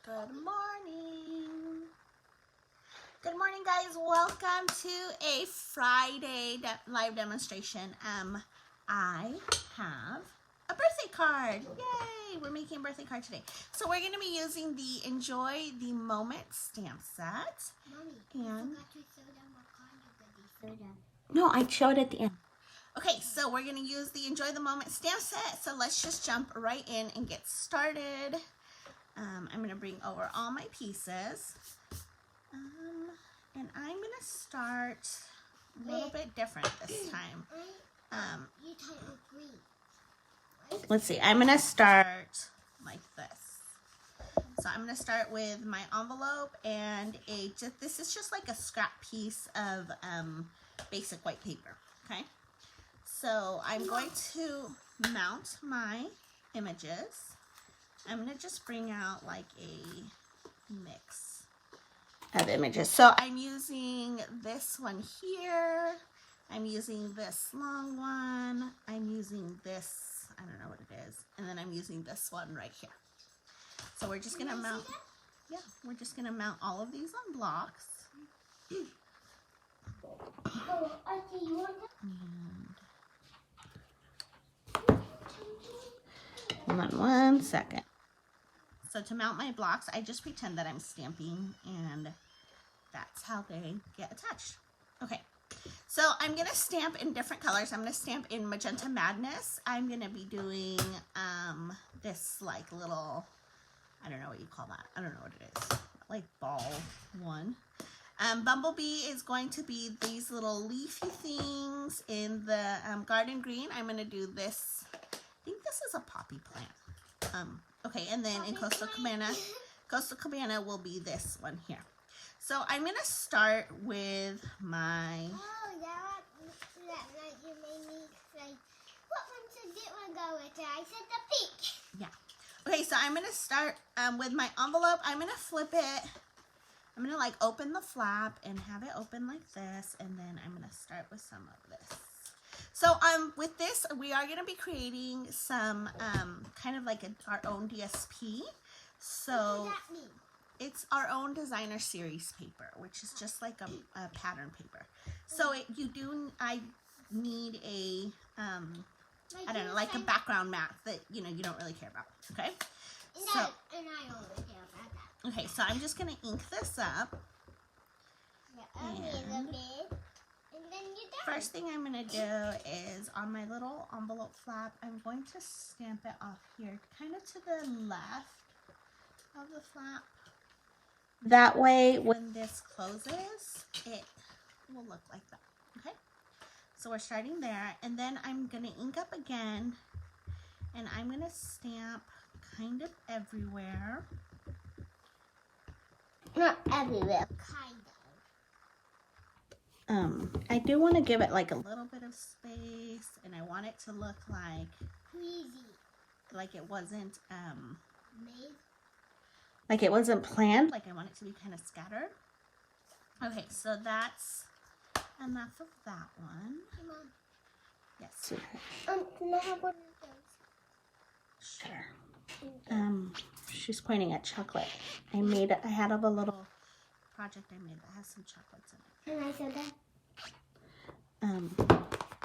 Good morning. Good morning, guys. Welcome to a Friday live demonstration. I have a birthday card. Yay! We're making a birthday card today. So we're going to be using the Enjoy the Moment stamp set. Mommy, And you forgot to show them what kind of goodies. no, I showed at the end. Okay, so we're going to use the Enjoy the Moment stamp set. So let's just jump right in and get started. I'm going to bring over all my pieces. And I'm going to start a little bit different this time. You tied with green. Let's see. I'm going to start like this. So I'm going to start with my envelope and this is just like a scrap piece of basic white paper. Okay. So I'm going to mount my images. I'm going to just bring out like a mix of images. So I'm using this one here. I'm using this long one. I'm using this, I don't know what it is. And then I'm using this one right here. So we're just going to mount, yeah, we're just going to mount all of these on blocks. Oh, I see you want Hold on one second. So to mount my blocks, I just pretend that I'm stamping and that's how they get attached. Okay, so I'm gonna stamp in different colors. I'm gonna stamp in Magenta Madness. I'm gonna be doing this like little, I don't know what you call that. I don't know what it is. Like ball one. Bumblebee is going to be these little leafy things in the garden green. I'm gonna do this. I think this is a poppy plant. Okay, and then in Coastal Cabana will be this one here. So I'm gonna start with my. Oh, that you made me say, what one should this one go with? I said the pink. Yeah. Okay, so I'm gonna start with my envelope. I'm gonna flip it. I'm gonna like open the flap and have it open like this, and then I'm gonna start with some of this. So with this, we are going to be creating some kind of like our own DSP. So What does that mean? it's our own designer series paper, which is just like a pattern paper. So I need a I don't know, like a background map that you don't really care about. Okay. And I always care about that. Okay, so I'm just going to ink this up. First thing I'm going to do is on my little envelope flap, I'm going to stamp it off here, kind of to the left of the flap. That way, when this closes, it will look like that, okay? So we're starting there, and then I'm going to ink up again, and I'm going to stamp kind of everywhere. Not everywhere, kind of. I do want to give it like a little bit of space, and I want it to look like Easy. Like it wasn't Made. like it wasn't planned. Like I want it to be kind of scattered. Okay, so that's enough of that one. Come on. Yes. Can I have one of those? Sure. She's pointing at chocolate. I had a little project I made that has some chocolates in it. Can I show that?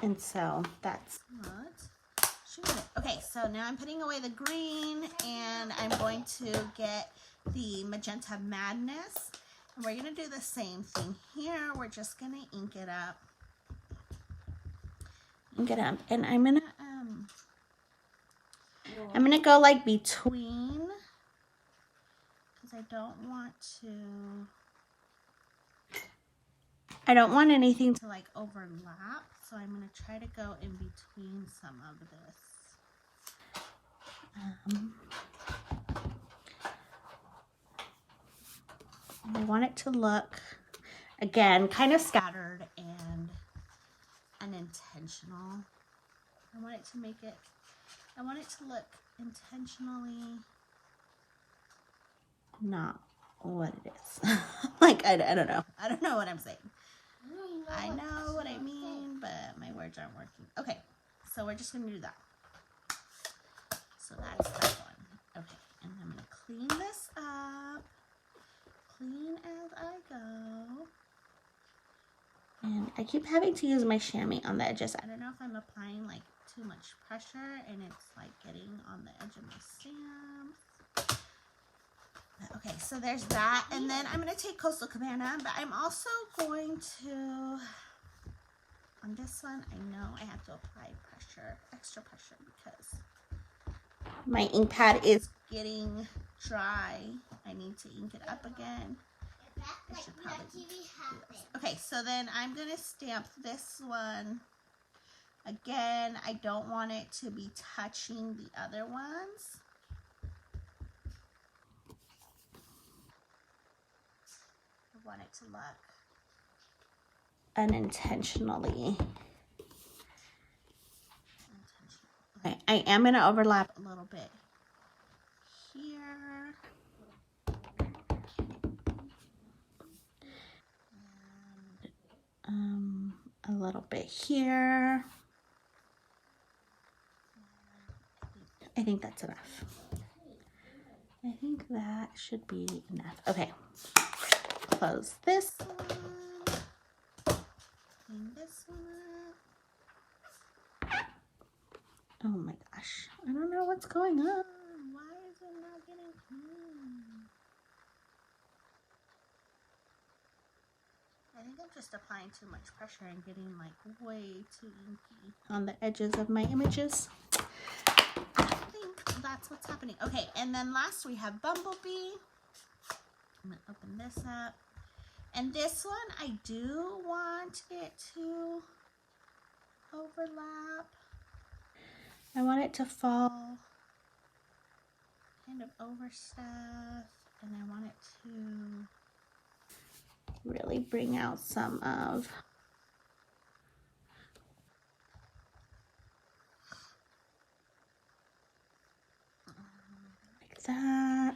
And so that's what. Okay, so now I'm putting away the green, and I'm going to get the Magenta Madness. And we're going to do the same thing here. We're just going to ink it up. And I'm going to go like between, because I don't want anything to like overlap, so I'm going to try to go in between some of this. I want it to look, again, kind of scattered and unintentional. I want it to look intentionally not what it is. Like, I don't know. I don't know what I'm saying. I know what I mean, but my words aren't working. Okay, so we're just going to do that. So that's that one. Okay, and I'm going to clean this up. I keep having to use my chamois on the edges. I don't know if I'm applying like too much pressure and it's like getting on the edge of my stamp. Okay, so there's that. And then I'm going to take Coastal Cabana, but I'm also going to, on this one, I know I have to apply pressure, extra pressure, because my ink pad is getting dry. I need to ink it up again. I should probably do this. Okay, so then I'm going to stamp this one. Again, I don't want it to be touching the other ones. I want it to look unintentionally. Okay, I am going to overlap a little bit here. And a little bit here. I think that's enough. I think that should be enough. Okay. Close this one. Clean this one up. Oh my gosh. I don't know what's going on. Why is it not getting clean? I think I'm just applying too much pressure and getting like way too inky on the edges of my images. I think that's what's happening. Okay, and then last we have Bumblebee. I'm gonna open this up. And this one, I do want it to overlap. I want it to fall kind of over stuff, and I want it to really bring out some of like that.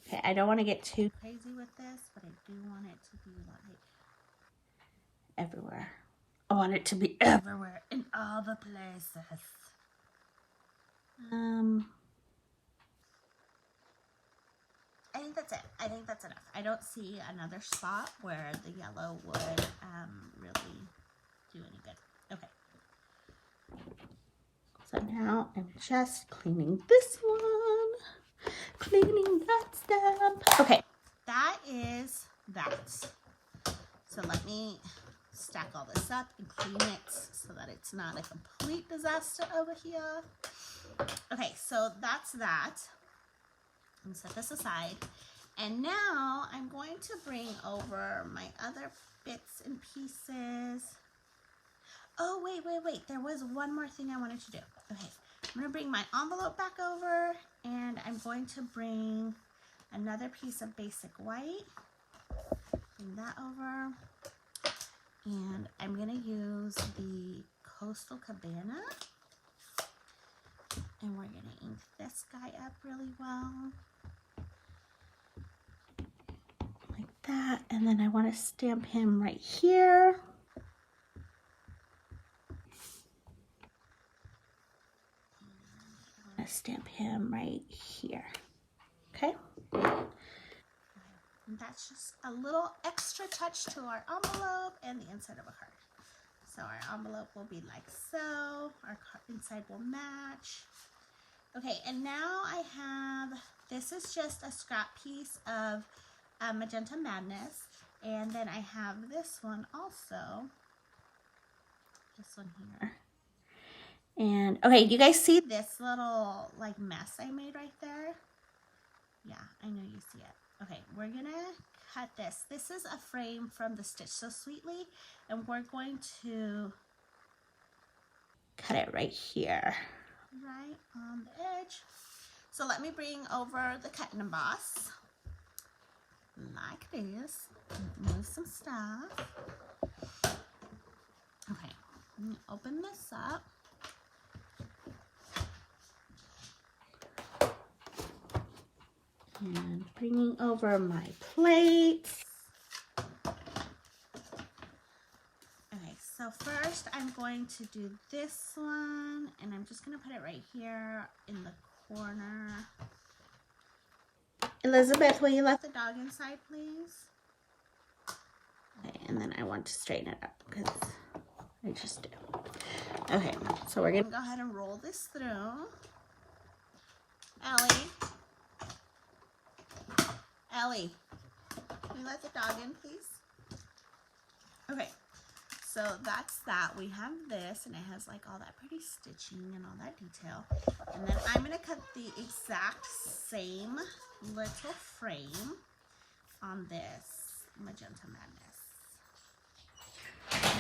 Okay, I don't want to get too crazy with this, but I do want it to be like everywhere. I want it to be everywhere in all the places. I think that's it. I think that's enough. I don't see another spot where the yellow would really do any good. Okay. So now I'm just cleaning this one. Cleaning that stamp. Okay, that is that. So let me stack all this up and clean it so that it's not a complete disaster over here. Okay, so that's that. And set this aside. And now I'm going to bring over my other bits and pieces. Oh, wait. There was one more thing I wanted to do. Okay, I'm going to bring my envelope back over, and I'm going to bring another piece of basic white. Bring that over. And I'm going to use the Coastal Cabana. And we're going to ink this guy up really well. Like that. And then I want to stamp him right here. I'm going to stamp him right here. Okay. And that's just a little extra touch to our envelope and the inside of a card. So our envelope will be like so. Our inside will match. Okay, and now I have, this is just a scrap piece of Magenta Madness. And then I have this one also. This one here. And, okay, you guys see this little, like, mess I made right there? Yeah, I know you see it. Okay, we're going to cut this. This is a frame from the Stitch So Sweetly, and we're going to cut it right here. Right on the edge. So let me bring over the cut and emboss. Like this. Move some stuff. Okay, let me open this up. And bringing over my plates. Okay, So first I'm going to do this one, and I'm just going to put it right here in the corner. Elizabeth, will you let the dog inside, please? Okay, and then I want to straighten it up because I just do. Okay, so we're going to go ahead and roll this through. Ellie, can you let the dog in, please? Okay, so that's that. We have this, and it has like all that pretty stitching and all that detail. And then I'm going to cut the exact same little frame on this Magenta Madness.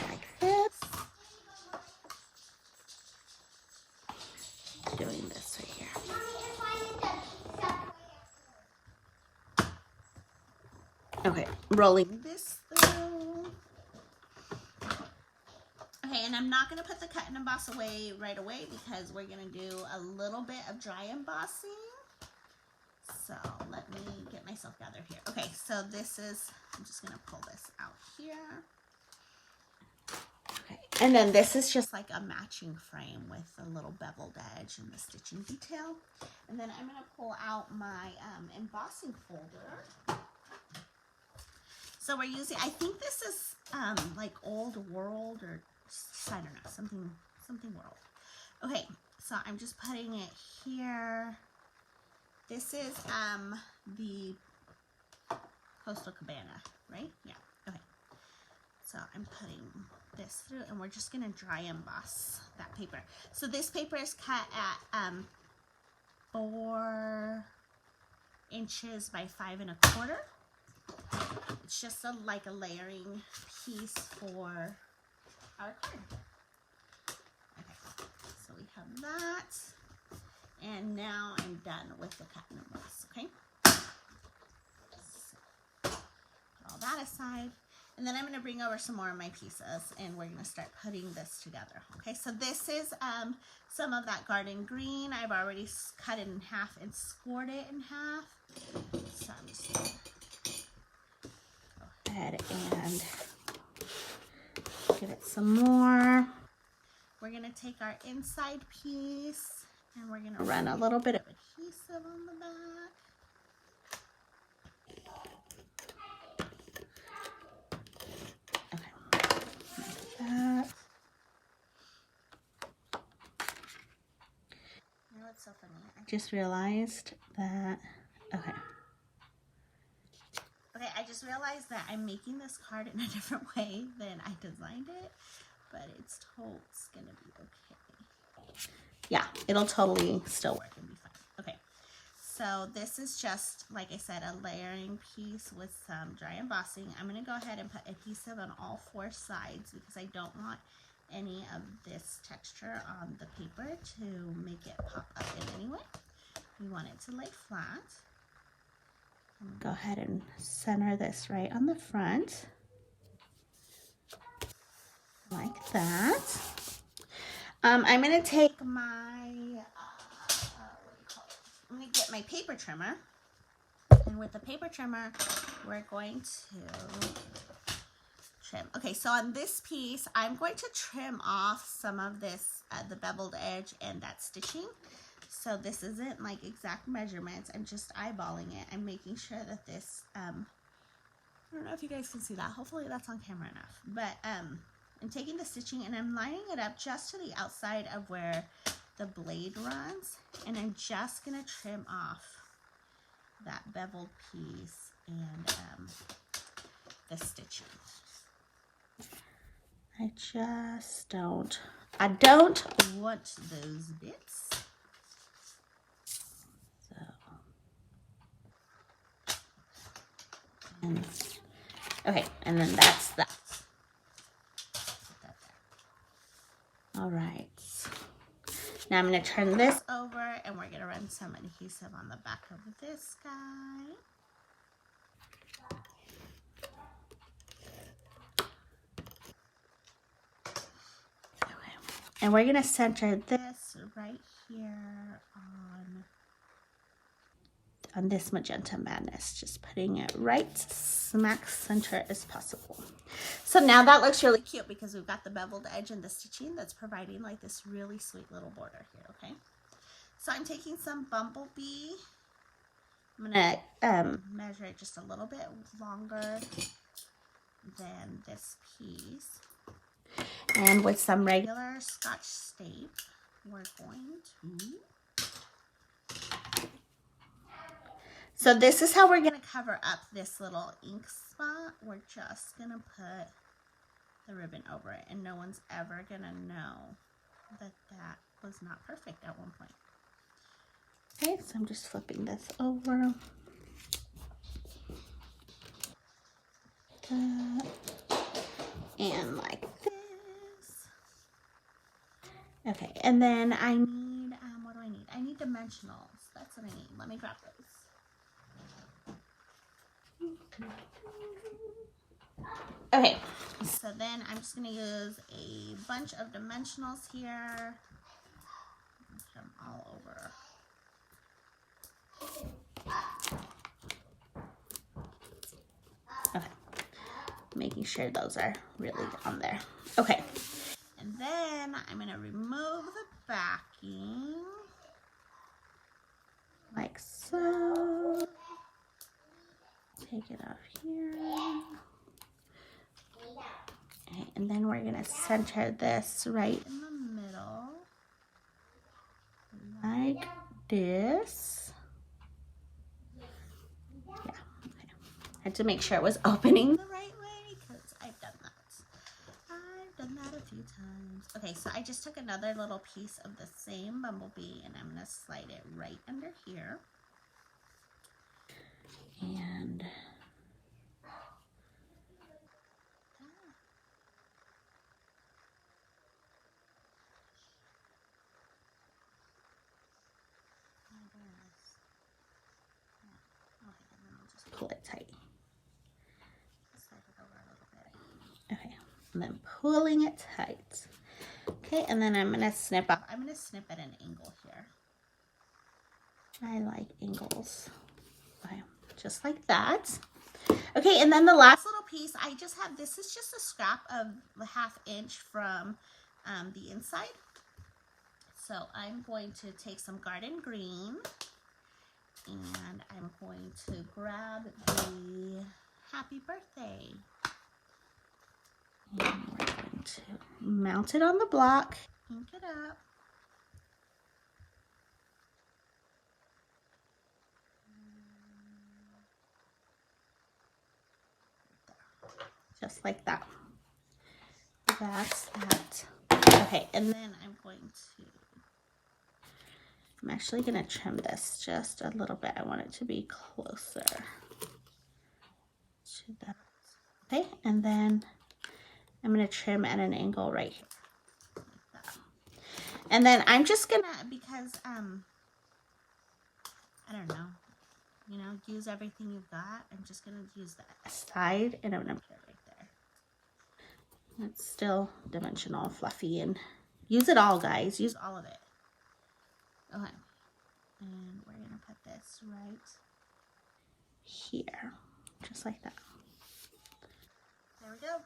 Like this. Doing this right here. Okay, rolling this through. Okay, and I'm not going to put the cut and emboss away right away because we're going to do a little bit of dry embossing. So let me get myself gathered here. Okay, so this is, I'm just going to pull this out here. Okay, and then this is just like a matching frame with a little beveled edge and the stitching detail. And then I'm going to pull out my embossing folder. So we're using, I think this is like Old World, or I don't know, something world. Okay, so I'm just putting it here. This is the Coastal Cabana, right? Yeah, okay. So I'm putting this through, and we're just gonna dry emboss that paper. So this paper is cut at 4 inches by 5 1/4. It's just like a layering piece for our card. Okay, so we have that, and now I'm done with the cut and emboss. Okay, so put all that aside, and then I'm going to bring over some more of my pieces, and we're going to start putting this together. Okay, so this is some of that garden green. I've already cut it in half and scored it in half. So I'm just going to go ahead and give it some more. We're going to take our inside piece, and we're going to run a little bit of adhesive on the back. Okay, like that. You know what's so funny? I just realized that, okay, I just realized that I'm making this card in a different way than I designed it, but it's gonna be okay. Yeah, it'll totally still work and be fine. Okay, so this is just, like I said, a layering piece with some dry embossing. I'm gonna go ahead and put adhesive on all 4 sides because I don't want any of this texture on the paper to make it pop up in any way. We want it to lay flat. Go ahead and center this right on the front, like that. I'm going to take my, I'm going to get my paper trimmer, and with the paper trimmer, we're going to trim. Okay, so on this piece, I'm going to trim off some of this, the beveled edge and that stitching. So this isn't like exact measurements. I'm just eyeballing it. I'm making sure that this, I don't know if you guys can see that. Hopefully that's on camera enough. But I'm taking the stitching and I'm lining it up just to the outside of where the blade runs. And I'm just going to trim off that beveled piece and the stitching. I don't want those bits. Okay, and then that's that. All right. Now I'm going to turn this over, and we're going to run some adhesive on the back of this guy. Okay. And we're going to center this right here on on this Magenta Madness, just putting it right smack center as possible. So now that looks really cute because we've got the beveled edge and the stitching that's providing like this really sweet little border here, okay? So I'm taking some Bumblebee. I'm gonna measure it just a little bit longer than this piece. And with some regular Scotch tape, we're going to... So this is how we're going to cover up this little ink spot. We're just going to put the ribbon over it, and no one's ever going to know that that was not perfect at one point. Okay, so I'm just flipping this over. And like this. Okay, and then I need, what do I need? I need dimensionals. That's what I need. Let me grab those. Okay, so then I'm just going to use a bunch of dimensionals here. Put them all over. Okay, making sure those are really on there. Okay, and then I'm going to remove the backing like so. Take it off here. Okay, and then we're going to center this right in the middle like this. Yeah, okay. I had to make sure it was opening the right way because I've done that. I've done that a few times. Okay, so I just took another little piece of the same Bumblebee and I'm going to slide it right under here. And pull it tight. Slide it over a little bit. Okay, and then pulling it tight. Okay, and then I'm going to snip up. I'm going to snip at an angle here. I like angles. Okay, just like that. Okay, and then the last little piece, I just have, this is just a scrap of the 1/2 inch from the inside. So I'm going to take some Garden Green and I'm going to grab the Happy Birthday. And we're going to mount it on the block, ink it up. Just like that. That's that. Okay, and then I'm actually going to trim this just a little bit. I want it to be closer to that. Okay, and then I'm going to trim at an angle right here. Like that. And then I'm just going to, because, I don't know, you know, use everything you've got. I'm just going to use that side and I'm going to put it right there. It's still dimensional, fluffy, and use it all, guys. Use all of it. Okay. And we're going to put this right here. Just like that. There we go.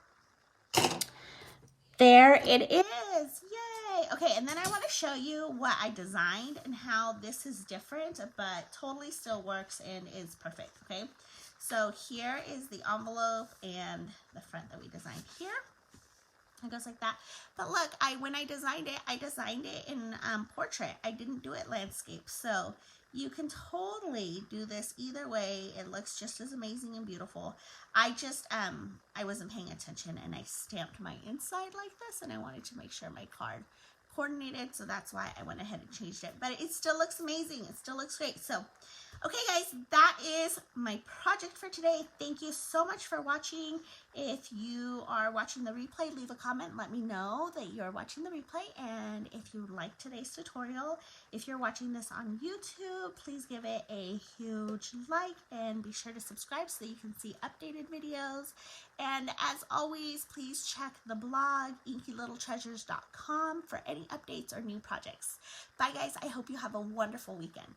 There it is. Yay. Okay, and then I want to show you what I designed and how this is different, but totally still works and is perfect, okay? So here is the envelope and the front that we designed here. It goes like that. But look, when I designed it in portrait. I didn't do it landscape. So you can totally do this either way. It looks just as amazing and beautiful. I just, I wasn't paying attention and I stamped my inside like this and I wanted to make sure my card coordinated. So that's why I went ahead and changed it. But it still looks amazing. It still looks great. So, okay guys, that is my project for today. Thank you so much for watching. If you are watching the replay, leave a comment. Let me know that you're watching the replay. And if you like today's tutorial, if you're watching this on YouTube, please give it a huge like and be sure to subscribe so that you can see updated videos. And as always, please check the blog, InkyLittleTreasures.com for any updates or new projects. Bye guys, I hope you have a wonderful weekend.